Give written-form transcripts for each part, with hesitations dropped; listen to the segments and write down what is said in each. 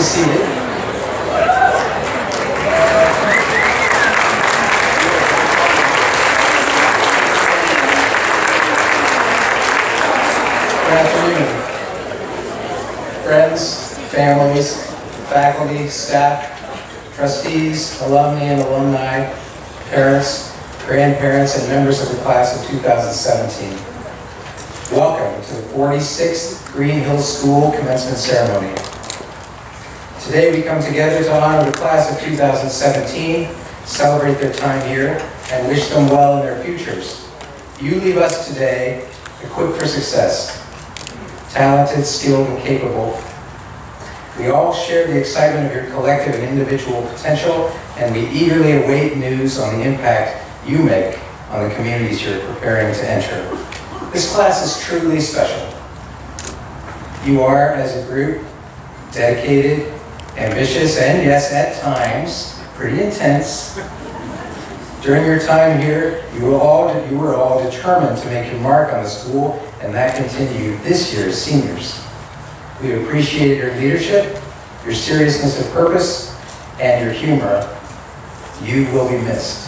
seated. Good afternoon. Friends, families, faculty, staff, trustees, alumni and alumni, parents, grandparents, and members of the class of 2017. Welcome to the 46th Greenhills School Commencement Ceremony. Today we come together to honor the class of 2017, celebrate their time here, and wish them well in their futures. You leave us today equipped for success, talented, skilled, and capable. We all share the excitement of your collective and individual potential, and we eagerly await news on the impact you make on the communities you're preparing to enter. This class is truly special. You are, as a group, dedicated, ambitious, and yes, at times, pretty intense. During your time here, you were all determined to make your mark on the school, and that continued this year as seniors. We appreciate your leadership, your seriousness of purpose, and your humor. You will be missed.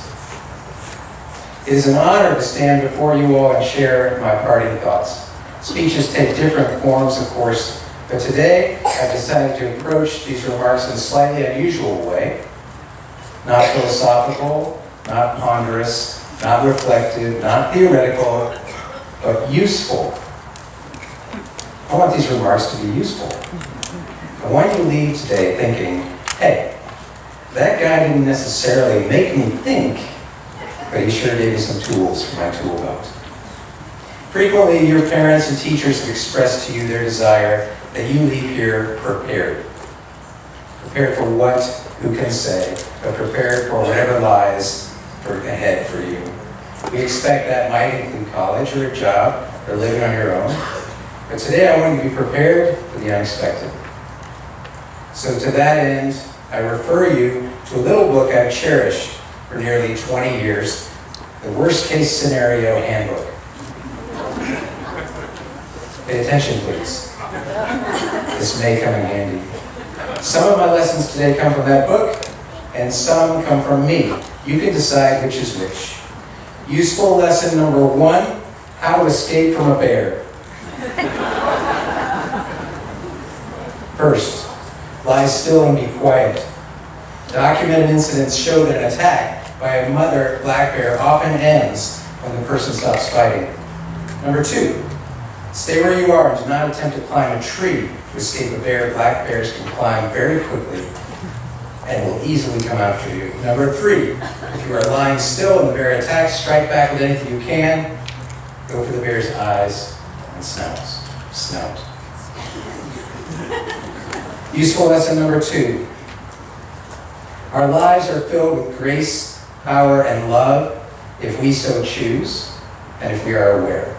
It is an honor to stand before you all and share my parting thoughts. Speeches take different forms, of course, but today I've decided to approach these remarks in a slightly unusual way. Not philosophical, not ponderous, not reflective, not theoretical, but useful. I want these remarks to be useful. I want you to leave today thinking, hey, that guy didn't necessarily make me think, but he sure gave me some tools for my tool belt. Frequently, your parents and teachers have expressed to you their desire that you leave here prepared. Prepared for what, who can say, but prepared for whatever lies ahead for you. We expect that might include college or a job or living on your own. But today I want you to be prepared for the unexpected. So to that end, I refer you to a little book I've cherished for nearly 20 years, the Worst Case Scenario Handbook. Pay attention, please. This may come in handy. Some of my lessons today come from that book, and some come from me. You can decide which is which. Useful lesson number 1, how to escape from a bear. First, lie still and be quiet. Documented incidents show that an attack by a mother black bear often ends when the person stops fighting. Number 2, stay where you are and do not attempt to climb a tree to escape a bear. Black bears can climb very quickly and will easily come after you. Number 3, if you are lying still and the bear attacks, strike back with anything you can. Go for the bear's eyes and snout. Useful lesson number 2. Our lives are filled with grace, power, and love if we so choose and if we are aware.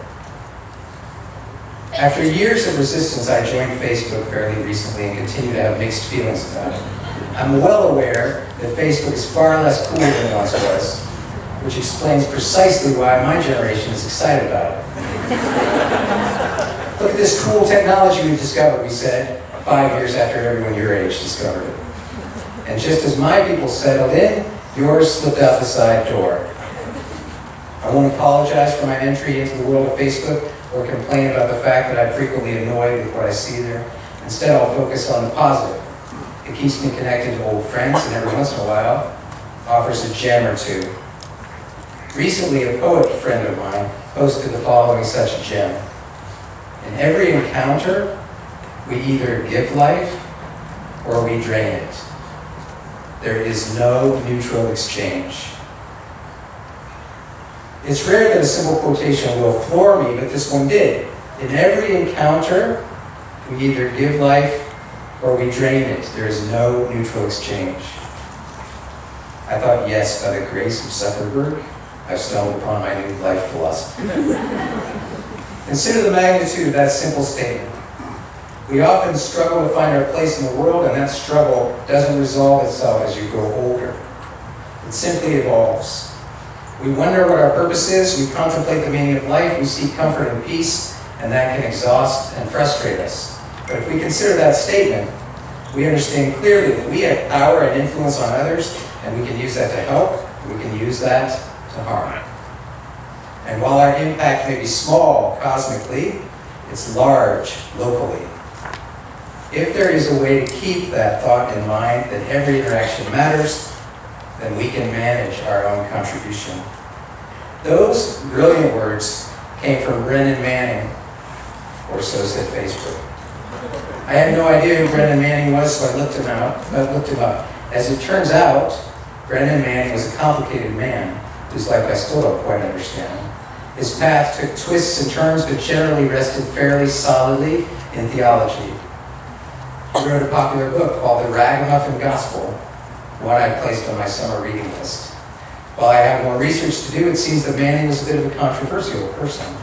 After years of resistance, I joined Facebook fairly recently and continue to have mixed feelings about it. I'm well aware that Facebook is far less cool than it once was, which explains precisely why my generation is excited about it. Look at this cool technology we've discovered, we said, 5 years after everyone your age discovered it. And just as my people settled in, yours slipped out the side door. I won't apologize for my entry into the world of Facebook or complain about the fact that I'm frequently annoyed with what I see there. Instead, I'll focus on the positive. It keeps me connected to old friends, and every once in a while, offers a gem or two. Recently, a poet friend of mine posted the following such gem. In every encounter, we either give life or we drain it. There is no neutral exchange. It's rare that a simple quotation will floor me, but this one did. In every encounter, we either give life or we drain it. There is no neutral exchange. I thought, yes, by the grace of Zuckerberg, I've stumbled upon my new life philosophy. Consider the magnitude of that simple statement. We often struggle to find our place in the world, and that struggle doesn't resolve itself as you grow older. It simply evolves. We wonder what our purpose is, we contemplate the meaning of life, we seek comfort and peace, and that can exhaust and frustrate us. But if we consider that statement, We understand clearly that we have power and influence on others, and we can use that to help, we can use that to harm. And while our impact may be small cosmically, it's large locally. If there is a way to keep that thought in mind, that every interaction matters, then we can manage our own contribution. Those brilliant words came from Brennan Manning, or so said Facebook. I had no idea who Brennan Manning was, so I looked him up. As it turns out, Brennan Manning was a complicated man whose life I still don't quite understand. His path took twists and turns, but generally rested fairly solidly in theology. He wrote a popular book called The Ragamuffin Gospel, one I placed on my summer reading list. While I have more research to do, it seems that Manning was a bit of a controversial person.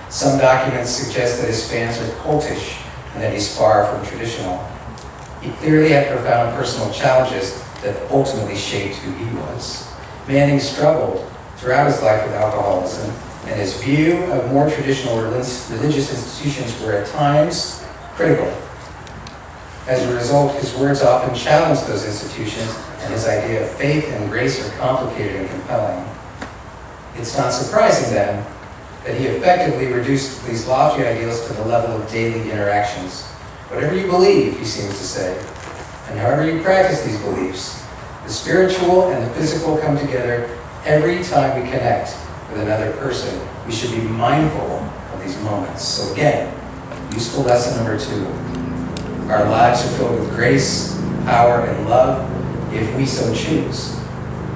Some documents suggest that his fans are cultish and that he's far from traditional. He clearly had profound personal challenges that ultimately shaped who he was. Manning struggled throughout his life with alcoholism, and his view of more traditional religious institutions were at times critical. As a result, his words often challenged those institutions, and his idea of faith and grace are complicated and compelling. It's not surprising, then, that he effectively reduced these lofty ideals to the level of daily interactions. Whatever you believe, he seems to say, and however you practice these beliefs, the spiritual and the physical come together every time we connect with another person. We should be mindful of these moments. So again, useful lesson number 2. Our lives are filled with grace, power, and love if we so choose,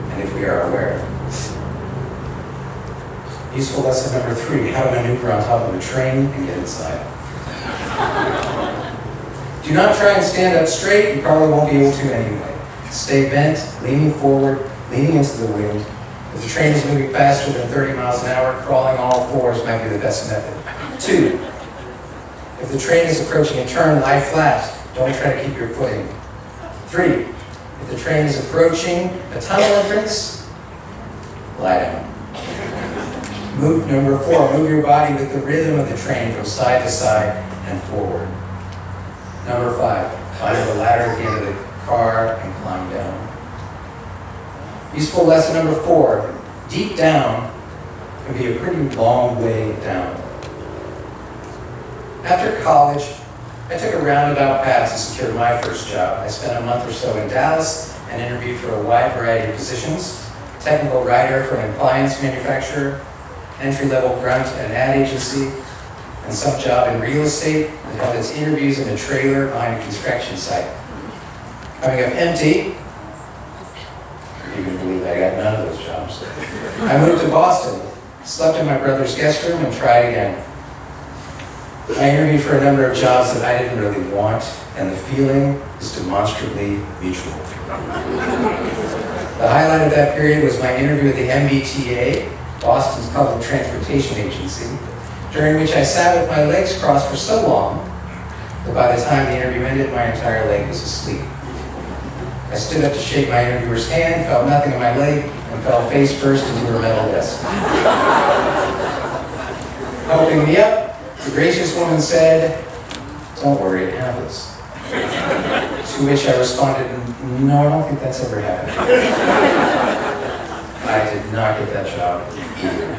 and if we are aware. Useful lesson number 3, how to maneuver on top of a train and get inside. Do not try and stand up straight, you probably won't be able to anyway. Stay bent, leaning forward, leaning into the wind. If the train is moving faster than 30 miles an hour, crawling on all fours might be the best method. 2, if the train is approaching a turn, lie flat. Don't try to keep your footing. 3, if the train is approaching a tunnel entrance, lie down. Number 4, move your body with the rhythm of the train from side to side and forward. Number 5, find a ladder at the end of the car and climb down. Useful lesson number 4, deep down can be a pretty long way down. After college, I took a roundabout path to secure my first job. I spent a month or so in Dallas and interviewed for a wide variety of positions: technical writer for an appliance manufacturer, entry-level grunt at an ad agency, and some job in real estate that held its interviews in a trailer behind a construction site. Coming up empty, you can believe I got none of those jobs. I moved to Boston, slept in my brother's guest room, and tried again. I interviewed for a number of jobs that I didn't really want, and the feeling is demonstrably mutual. The highlight of that period was my interview with the MBTA, Boston's public transportation agency, during which I sat with my legs crossed for so long that by the time the interview ended, my entire leg was asleep. I stood up to shake my interviewer's hand, felt nothing in my leg, and fell face first into her metal desk. Helping me up, the gracious woman said, "Don't worry, it happens." To which I responded, "No, I don't think that's ever happened." I did not get that job either.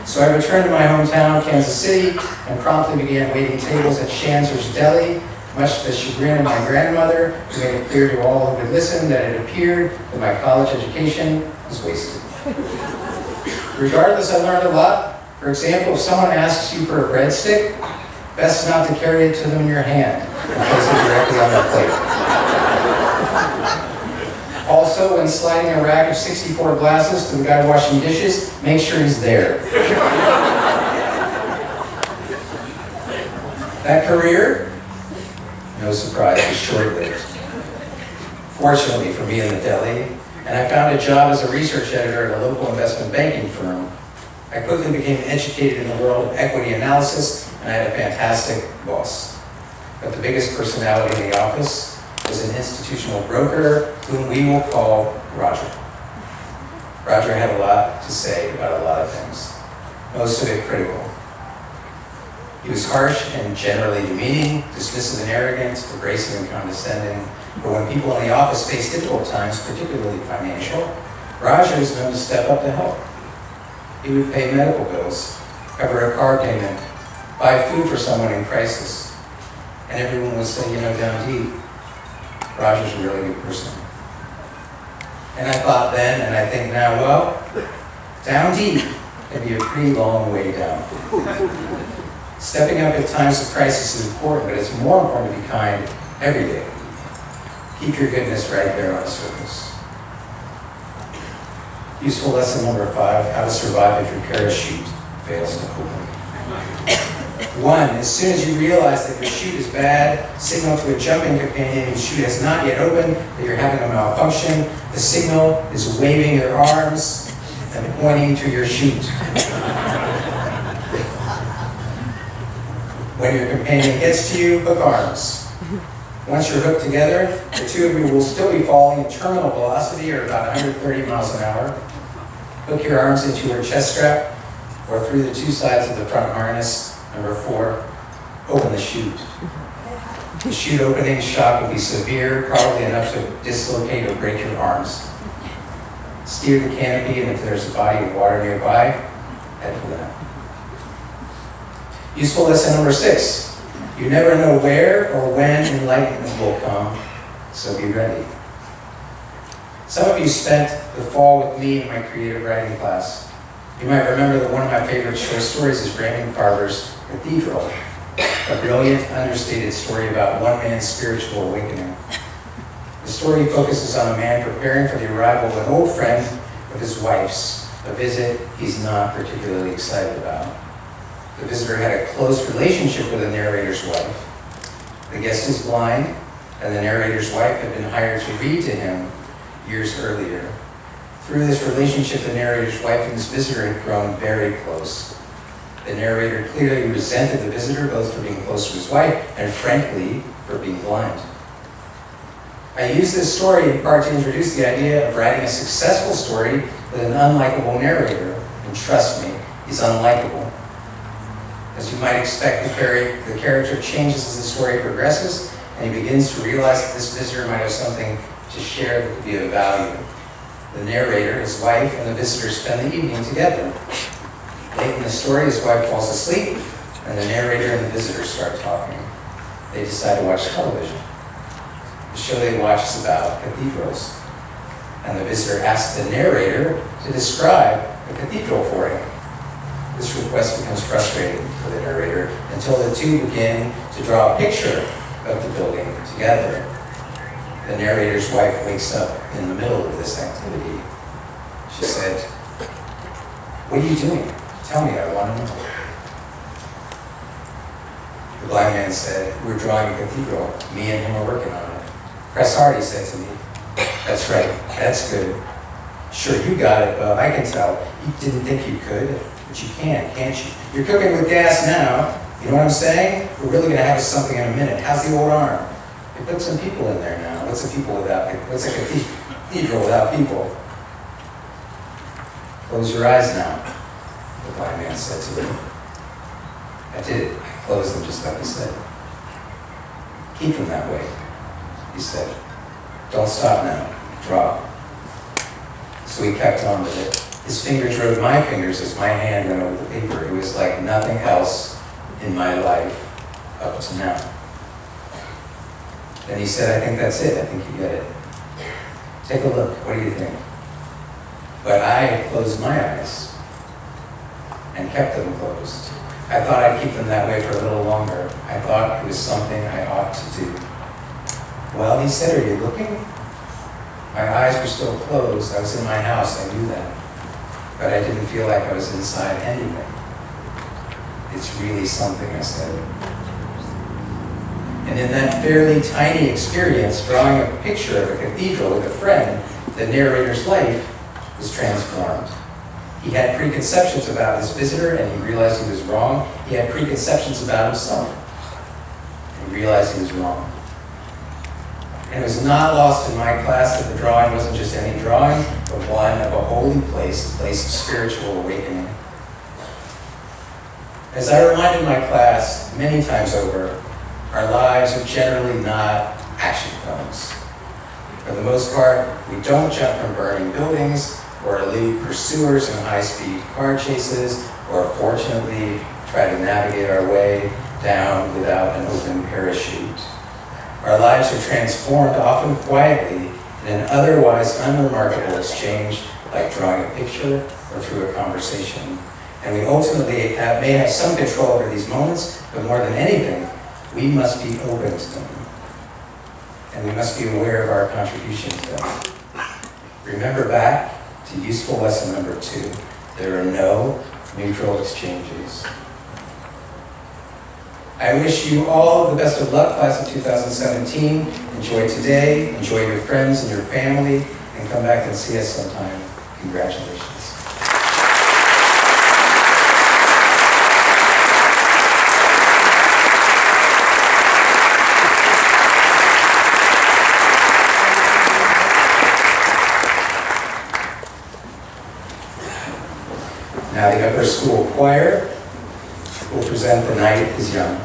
So I returned to my hometown, Kansas City, and promptly began waiting tables at Shanzer's Deli, much to the chagrin of my grandmother, who made it clear to all who would listen that it appeared that my college education was wasted. Regardless, I learned a lot. For example, if someone asks you for a breadstick, best not to carry it to them in your hand and place it directly on their plate. Also, when sliding a rack of 64 glasses to the guy washing dishes, make sure he's there. That career, no surprise, was short-lived. Fortunately for me in the deli, and I found a job as a research editor at a local investment banking firm. I quickly became educated in the world of equity analysis, and I had a fantastic boss. But the biggest personality in the office was an institutional broker whom we will call Roger. Roger had a lot to say about a lot of things, most of it critical. He was harsh and generally demeaning, dismissive and arrogant, abrasive and condescending. But when people in the office faced difficult times, particularly financial, Raja was known to step up to help. He would pay medical bills, cover a car payment, buy food for someone in crisis. And everyone would say, down deep, Raja's a really good person. And I thought then, and I think now, well, down deep can be a pretty long way down. Stepping up at times of crisis is important, but it's more important to be kind every day. Keep your goodness right there on the surface. Useful lesson number 5, how to survive if your parachute fails to open. 1, as soon as you realize that your chute is bad, signal to a jumping companion whose chute has not yet opened that you're having a malfunction. The signal is waving your arms and pointing to your chute. When your companion gets to you, hook arms. Once you're hooked together, the two of you will still be falling at terminal velocity, or about 130 miles an hour. Hook your arms into your chest strap or through the 2 sides of the front harness. Number 4, open the chute. The chute opening shock will be severe, probably enough to dislocate or break your arms. Steer the canopy, and if there's a body of water nearby, head for that. Useful lesson number 6. You never know where or when enlightenment will come, so be ready. Some of you spent the fall with me in my creative writing class. You might remember that one of my favorite short stories is Raymond Carver's Cathedral, a brilliant, understated story about one man's spiritual awakening. The story focuses on a man preparing for the arrival of an old friend of his wife's, a visit he's not particularly excited about. The visitor had a close relationship with the narrator's wife. The guest is blind, and the narrator's wife had been hired to read to him years earlier. Through this relationship, the narrator's wife and this visitor had grown very close. The narrator clearly resented the visitor, both for being close to his wife and, frankly, for being blind. I use this story in part to introduce the idea of writing a successful story with an unlikable narrator. And trust me, he's unlikable. As you might expect, the character changes as the story progresses, and he begins to realize that this visitor might have something to share that could be of value. The narrator, his wife, and the visitor spend the evening together. Late in the story, his wife falls asleep, and the narrator and the visitor start talking. They decide to watch television. The show they watch is about cathedrals, and the visitor asks the narrator to describe the cathedral for him. This request becomes frustrating for the narrator until the two begin to draw a picture of the building together. The narrator's wife wakes up in the middle of this activity. She said, "What are you doing? Tell me, I want to know." The blind man said, "We're drawing a cathedral. Me and him are working on it." "Press hard," he said to me. "That's right. That's good." "Sure, you got it, Bub. I can tell. You didn't think you could, but you can, can't you? You're cooking with gas now. You know what I'm saying? We're really going to have something in a minute. How's the old arm? They put some people in there now. What's a cathedral without people?" "Close your eyes now," the blind man said to me. I did. I closed them just like he said. "Keep them that way," he said. "Don't stop now. Draw." So he kept on with it. His fingers rode my fingers as my hand went over the paper. It was like nothing else in my life up to now. Then he said, "I think that's it. I think you get it. Take a look. What do you think?" But I closed my eyes and kept them closed. I thought I'd keep them that way for a little longer. I thought it was something I ought to do. "Well," he said, "are you looking?" My eyes were still closed. I was in my house. I knew that. But I didn't feel like I was inside anything. "It's really something," I said. And in that fairly tiny experience, drawing a picture of a cathedral with a friend, the narrator's life was transformed. He had preconceptions about his visitor, and he realized he was wrong. He had preconceptions about himself, and he realized he was wrong. And it was not lost in my class that the drawing wasn't just any drawing, but one of a holy place, a place of spiritual awakening. As I reminded my class many times over, our lives are generally not action films. For the most part, we don't jump from burning buildings or elude pursuers in high-speed car chases, or fortunately try to navigate our way down without an open parachute. Our lives are transformed, often quietly, in an otherwise unremarkable exchange, like drawing a picture or through a conversation. And we ultimately may have some control over these moments, but more than anything, we must be open to them. And we must be aware of our contribution to them. Remember back to useful lesson number 2. There are no neutral exchanges. I wish you all the best of luck, class of 2017. Enjoy today, enjoy your friends and your family, and come back and see us sometime. Congratulations. Now the upper school choir will present The Night is Young.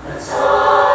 The time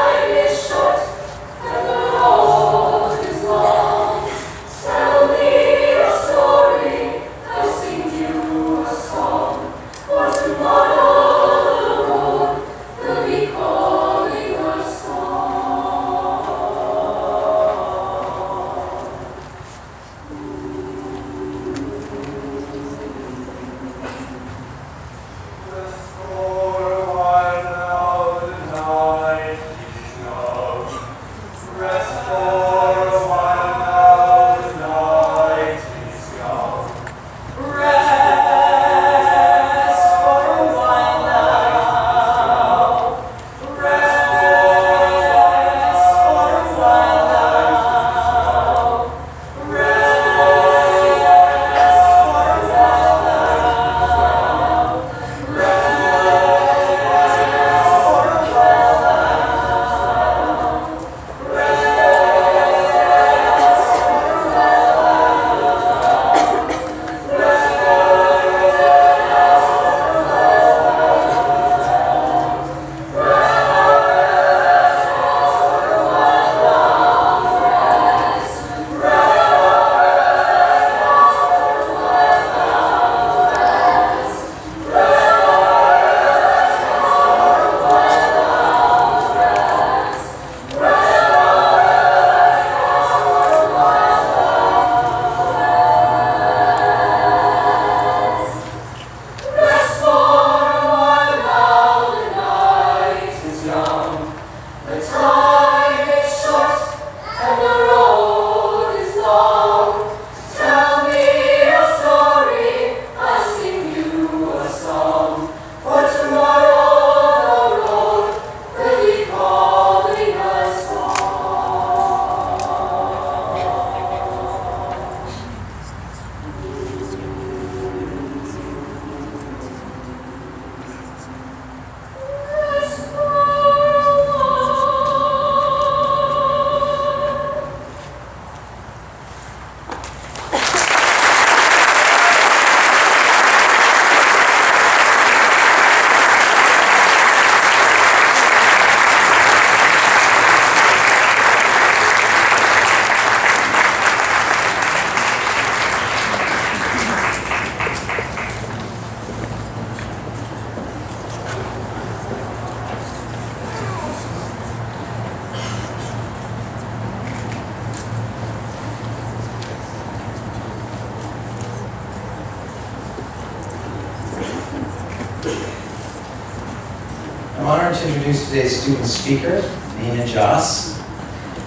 to introduce today's student speaker, Nina Joss.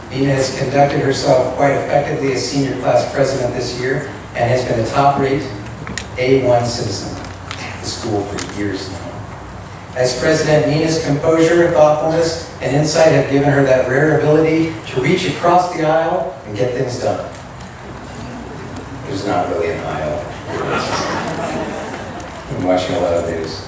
Nina has conducted herself quite effectively as senior class president this year and has been a top-rate A1 citizen of the school for years now. As president, Nina's composure, thoughtfulness, and insight have given her that rare ability to reach across the aisle and get things done. There's not really an aisle. I'm watching a lot of news.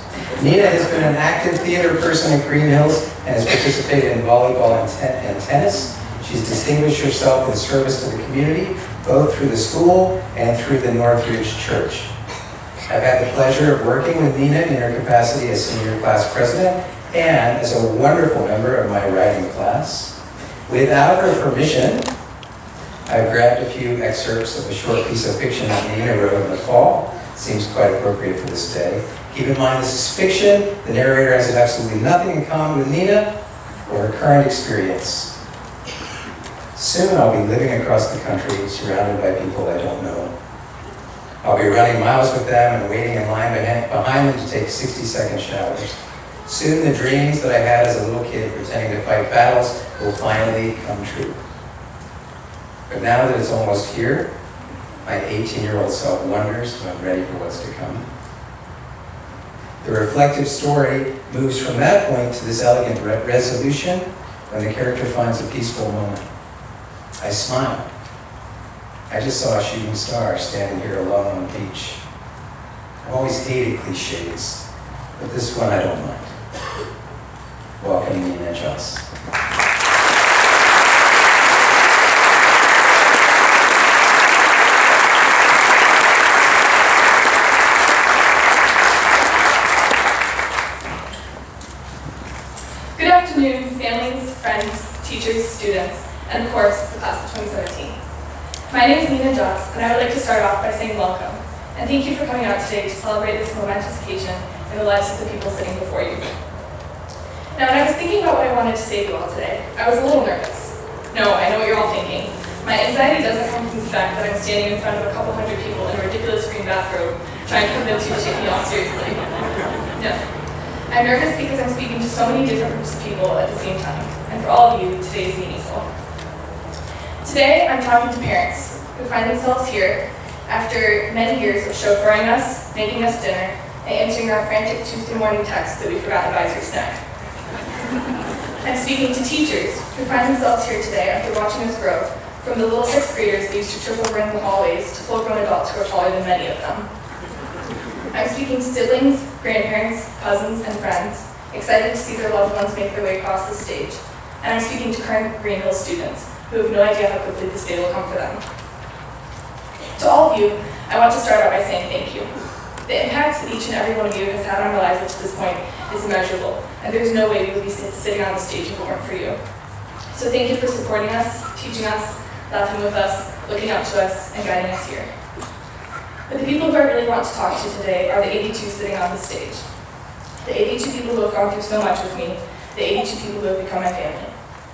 Nina has been an active theater person in Greenhills and has participated in volleyball and tennis. She's distinguished herself in service to the community, both through the school and through the Northridge Church. I've had the pleasure of working with Nina in her capacity as senior class president and as a wonderful member of my writing class. Without her permission, I've grabbed a few excerpts of a short piece of fiction that Nina wrote in the fall. It seems quite appropriate for this day. Keep in mind this is fiction. The narrator has absolutely nothing in common with Nina or her current experience. Soon I'll be living across the country surrounded by people I don't know. I'll be running miles with them and waiting in line behind them to take 60-second showers. Soon the dreams that I had as a little kid pretending to fight battles will finally come true. But now that it's almost here, my 18-year-old self wonders if I'm ready for what's to come. The reflective story moves from that point to this elegant resolution when the character finds a peaceful moment. I smile. I just saw a shooting star standing here alone on the beach. I've always hated cliches, but this one I don't mind. Welcome, Nina Joss. Good afternoon, families, friends, teachers, students, and of course, the class of 2017. My name is Nina Joss, and I would like to start off by saying welcome, and thank you for coming out today to celebrate this momentous occasion in the lives of the people sitting before you. Now, when I was thinking about what I wanted to say to you all today, I was a little nervous. No, I know what you're all thinking. My anxiety doesn't come from the fact that I'm standing in front of a couple hundred people in a ridiculous green bathrobe trying to convince you to take me all seriously. No. I'm nervous because I'm speaking to so many different groups of people at the same time, and for all of you, today is meaningful. Today, I'm talking to parents who find themselves here after many years of chauffeuring us, making us dinner, and answering our frantic Tuesday morning texts that we forgot to buy your snack. I'm speaking to teachers who find themselves here today after watching us grow, from the little sixth graders that used to trip over in the hallways to full-grown adults who are taller than many of them. I'm speaking to siblings, grandparents, cousins, and friends, excited to see their loved ones make their way across the stage. And I'm speaking to current Greenhills students, who have no idea how quickly this day will come for them. To all of you, I want to start out by saying thank you. The impact that each and every one of you has had on our lives up to this point is immeasurable, and there's no way we would be sitting on the stage if it weren't for you. So thank you for supporting us, teaching us, laughing with us, looking up to us, and guiding us here. But the people who I really want to talk to today are the 82 sitting on the stage. The 82 people who have gone through so much with me, the 82 people who have become my family.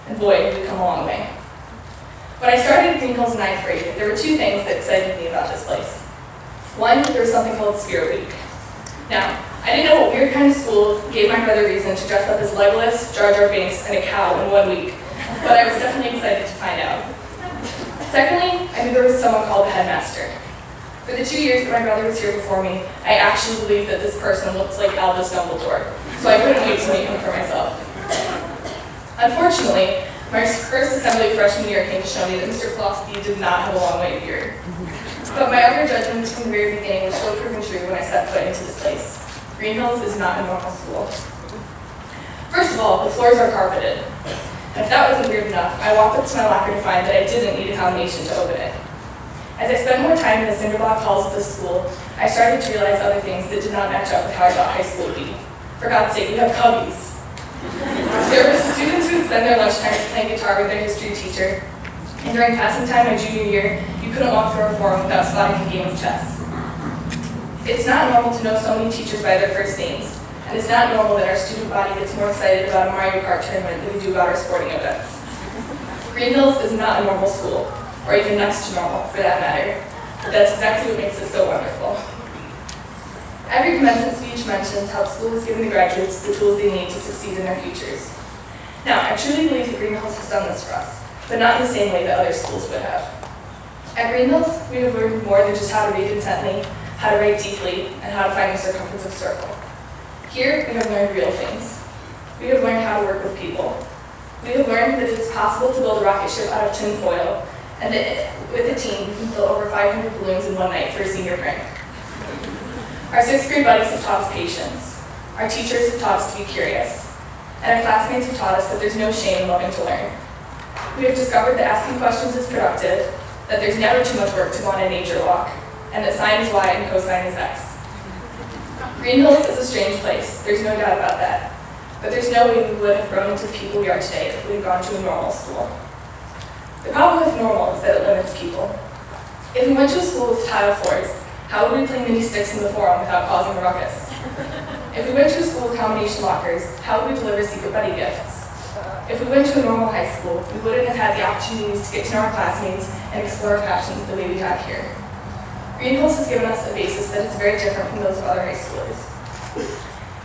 And boy, have we come a long way. When I started at Greenhills in 9th grade, there were two things that excited me about this place. One, there was something called Spirit Week. Now, I didn't know what weird kind of school gave my brother reason to dress up as Legolas, Jar Jar Binks, and a cow in 1 week, but I was definitely excited to find out. Secondly, I knew there was someone called the headmaster. For the 2 years that my brother was here before me, I actually believed that this person looks like Albus Dumbledore, so I couldn't wait to meet him for myself. Unfortunately, my first assembly freshman year came to show me that Mr. Klofsky did not have a long way to beard. But my other judgments from the very beginning were so proven true when I set foot into this place. Greenhills is not a normal school. First of all, the floors are carpeted. And if that wasn't weird enough, I walked up to my locker to find that I didn't need a combination to open it. As I spent more time in the cinderblock halls of this school, I started to realize other things that did not match up with how I thought high school would be. For God's sake, we have cubbies. There were students who would spend their lunchtimes playing guitar with their history teacher, and during passing time my junior year, you couldn't walk through a forum without spotting a game of chess. It's not normal to know so many teachers by their first names, and it's not normal that our student body gets more excited about a Mario Kart tournament than we do about our sporting events. Greenhills is not a normal school, or even next to normal, for that matter, but that's exactly what makes it so wonderful. Every commencement speech mentions how the school is giving the graduates the tools they need to succeed in their futures. Now, I truly believe that Greenhills has done this for us, but not in the same way that other schools would have. At Greenhills, we have learned more than just how to read intently, how to write deeply, and how to find the circumference of a circle. Here, we have learned real things. We have learned how to work with people. We have learned that it is possible to build a rocket ship out of tin foil, and that with a team, we can fill over 500 balloons in one night for a senior prank. Our 6th grade buddies have taught us patience. Our teachers have taught us to be curious. And our classmates have taught us that there's no shame in loving to learn. We have discovered that asking questions is productive, that there's never too much work to go on a nature walk, and that sine is y and cosine is x. Greenhills is a strange place, there's no doubt about that. But there's no way we would have grown into the people we are today if we had gone to a normal school. The problem with normal is that it limits people. If we went to a school with tile floors, how would we play mini sticks in the forum without causing a ruckus? If we went to a school with combination lockers, how would we deliver secret buddy gifts? If we went to a normal high school, we wouldn't have had the opportunities to get to know our classmates and explore our passions the way we have here. Greenhills has given us a basis that is very different from those of other high schoolers.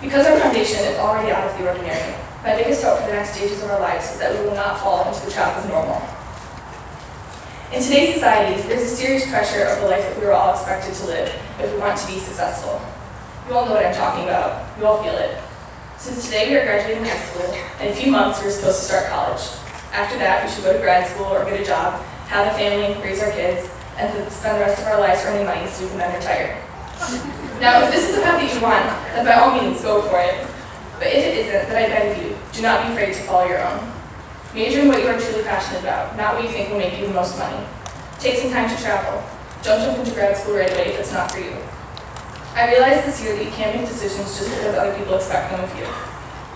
Because our foundation is already out of the ordinary, my biggest hope for the next stages of our lives is that we will not fall into the trap of normal. In today's society, there's a serious pressure of the life that we are all expected to live if we want to be successful. You all know what I'm talking about. You all feel it. Since today we are graduating high school, in a few months we're supposed to start college. After that, we should go to grad school or get a job, have a family, raise our kids, and spend the rest of our lives earning money so we can then retire. Now, if this is the path that you want, then by all means, go for it. But if it isn't, then I beg of you, do not be afraid to follow your own. Major in what you are truly passionate about, not what you think will make you the most money. Take some time to travel. Don't jump into grad school right away if it's not for you. I realized this year that you can't make decisions just because other people expect them of you.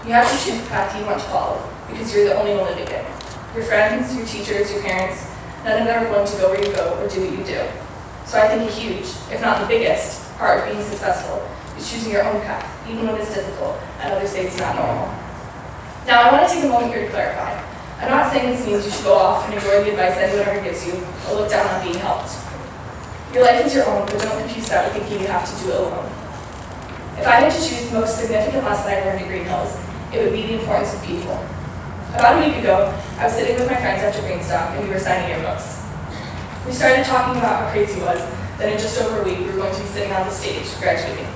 You have to choose the path you want to follow, because you're the only one living it. Your friends, your teachers, your parents, none of them are going to go where you go or do what you do. So I think a huge, if not the biggest, part of being successful is choosing your own path, even when it's difficult and others say it's not normal. Now, I want to take a moment here to clarify. I'm not saying this means you should go off and ignore the advice anyone ever gives you or look down on being helped. Your life is your own, but don't confuse that with thinking you have to do it alone. If I had to choose the most significant lesson I learned at Greenhills, it would be the importance of people. About a week ago, I was sitting with my friends after Greenstock and we were signing yearbooks. We started talking about how crazy it was that in just over a week we were going to be sitting on the stage, graduating.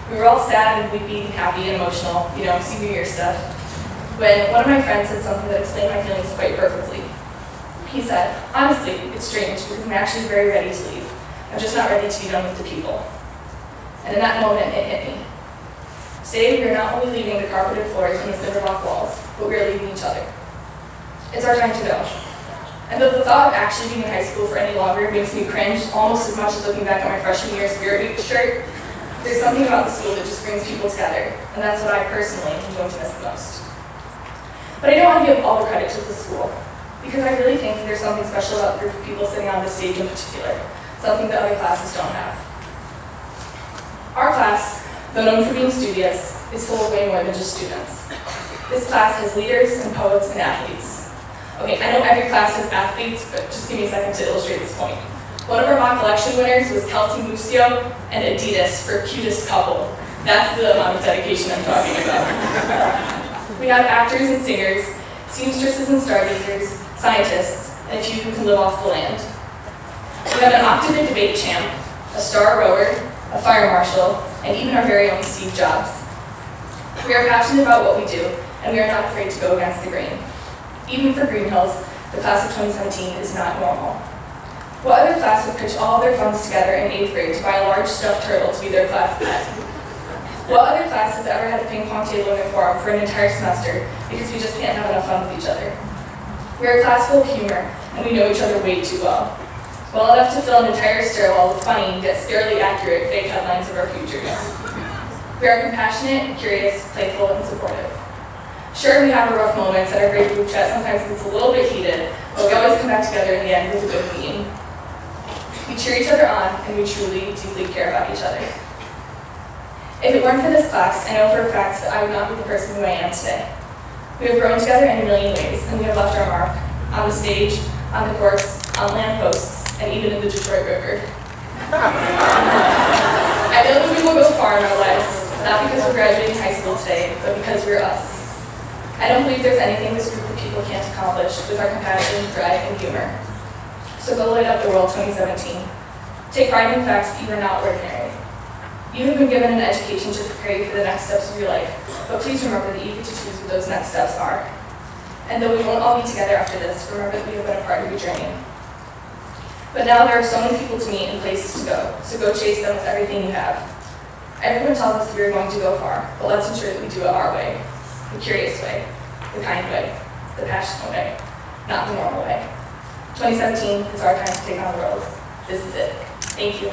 We were all sad and weepy, happy and emotional, senior year stuff, when one of my friends said something that explained my feelings quite perfectly. He said, honestly, it's strange because I'm actually very ready to leave. I'm just not ready to be done with the people. And in that moment, it hit me. Today, we are not only leaving the carpeted floors and the cinder block walls, but we are leaving each other. It's our time to go. And though the thought of actually being in high school for any longer makes me cringe almost as much as looking back at my freshman year Spirit Week shirt, there's something about the school that just brings people together, and that's what I personally am going to miss the most. But I don't want to give all the credit to the school, because I really think that there's something special about the group of people sitting on this stage in particular, something that other classes don't have. Our class, though known for being studious, is full of way more than just students. This class has leaders and poets and athletes. Okay, I know every class has athletes, but just give me a second to illustrate this point. One of our mock election winners was Kelsey Musio and Adidas for cutest couple. That's the amount of dedication I'm talking about. We have actors and singers, seamstresses and stargazers, scientists, and a few who can live off the land. We have an octave debate champ, a star rower, a fire marshal, and even our very own Steve Jobs. We are passionate about what we do, and we are not afraid to go against the grain. Even for Greenhills, the class of 2017 is not normal. What other class would pitch all of their funds together in 8th grade to buy a large stuffed turtle to be their class pet? What other class has ever had a ping pong table in their forum for an entire semester because we just can't have enough fun with each other? We are a class full of humor, and we know each other way too well. Well enough to fill an entire stairwell with funny, yet scarily accurate fake headlines of our futures. We are compassionate, curious, playful, and supportive. Sure, we have our rough moments, and our great group chat sometimes gets a little bit heated, but we always come back together in the end with a good theme. We cheer each other on, and we truly, deeply care about each other. If it weren't for this class, I know for a fact that I would not be the person who I am today. We have grown together in a million ways, and we have left our mark on the stage, on the courts, on lampposts, and even in the Detroit River. I know that we will go far in our lives, not because we're graduating high school today, but because we're us. I don't believe there's anything this group of people can't accomplish with our compassion, drive, and humor. So go light up the world 2017. Take pride in the fact that you are not ordinary. You have been given an education to prepare you for the next steps of your life, but please remember that you get to choose what those next steps are. And though we won't all be together after this, remember that we have been a part of your journey. But now there are so many people to meet and places to go, so go chase them with everything you have. Everyone tells us that we are going to go far, but let's ensure that we do it our way. The curious way, the kind way, the passionate way, not the normal way. 2017 is our time to take on the world. This is it. Thank you.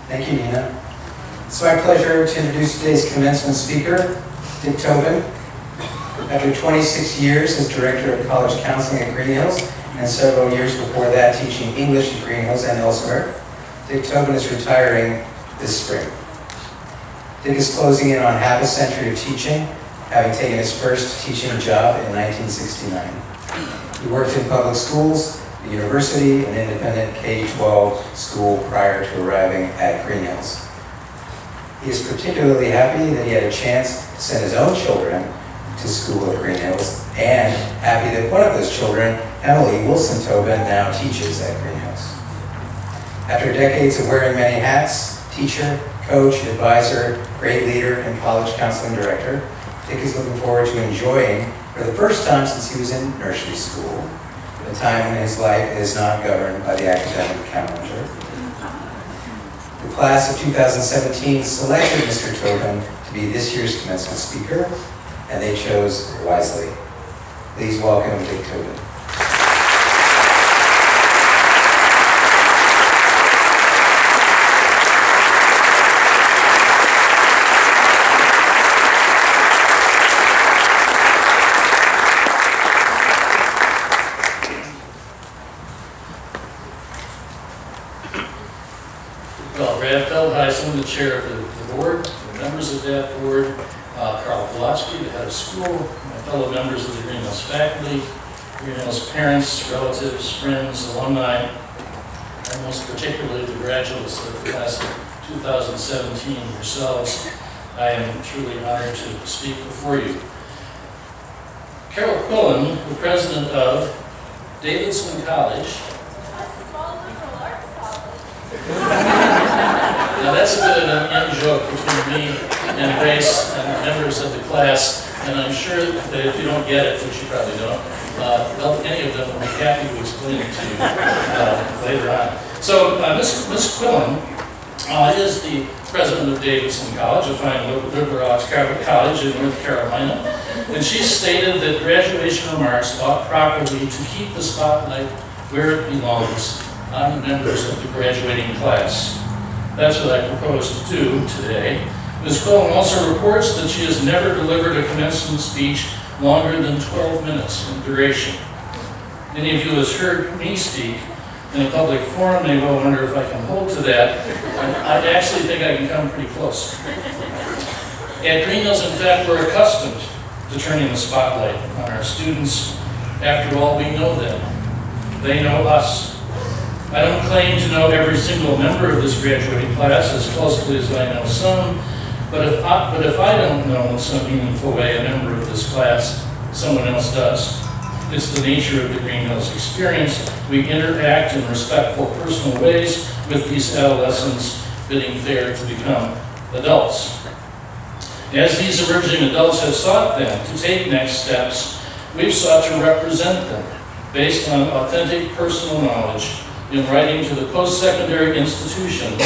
Thank you, Nina. It's my pleasure to introduce today's commencement speaker, Dick Tobin. After 26 years as Director of College Counseling at Greenhills, and several years before that teaching English at Greenhills and elsewhere, Dick Tobin is retiring this spring. Dick is closing in on half a century of teaching, having taken his first teaching job in 1969. He worked in public schools, the university, an independent K-12 school prior to arriving at Greenhills. He is particularly happy that he had a chance to send his own children to school at Greenhills, and happy that one of those children, Emily Wilson Tobin, now teaches at Greenhills. After decades of wearing many hats, teacher, coach, advisor, grade leader, and college counseling director, Dick is looking forward to enjoying, for the first time since he was in nursery school, a time when his life is not governed by the academic calendar. The class of 2017 selected Mr. Tobin to be this year's commencement speaker, and they chose wisely. Please welcome Dick Tobin. I'm the chair of the board, the members of that board, Carl Pulaski, the head of school, my fellow members of the Greenhills faculty, Greenhills parents, relatives, friends, alumni, and most particularly the graduates of the class of 2017 yourselves. I am truly honored to speak before you. Carol Quillen, the president of Davidson College. Now that's a bit of an in-joke between me and Grace and members of the class, and I'm sure that if you don't get it, which you probably don't, any of them will be happy to explain it to you later on. So Ms. Quillen is the president of Davidson College, a fine liberal arts college in North Carolina, and she stated that graduation remarks ought properly to keep the spotlight where it belongs, on the members of the graduating class. That's what I propose to do today. Ms. Quillen also reports that she has never delivered a commencement speech longer than 12 minutes in duration. Many of you have heard me speak in a public forum may well wonder if I can hold to that. I actually think I can come pretty close. At Greenhills, in fact, we're accustomed to turning the spotlight on our students. After all, we know them. They know us. I don't claim to know every single member of this graduating class as closely as I know some, but if I don't know in some meaningful way a member of this class, someone else does. It's the nature of the Greenhills experience. We interact in respectful, personal ways with these adolescents, bidding fair to become adults. As these emerging adults have sought then to take next steps, we've sought to represent them based on authentic personal knowledge in writing to the post-secondary institutions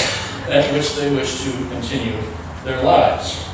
at which they wish to continue their lives.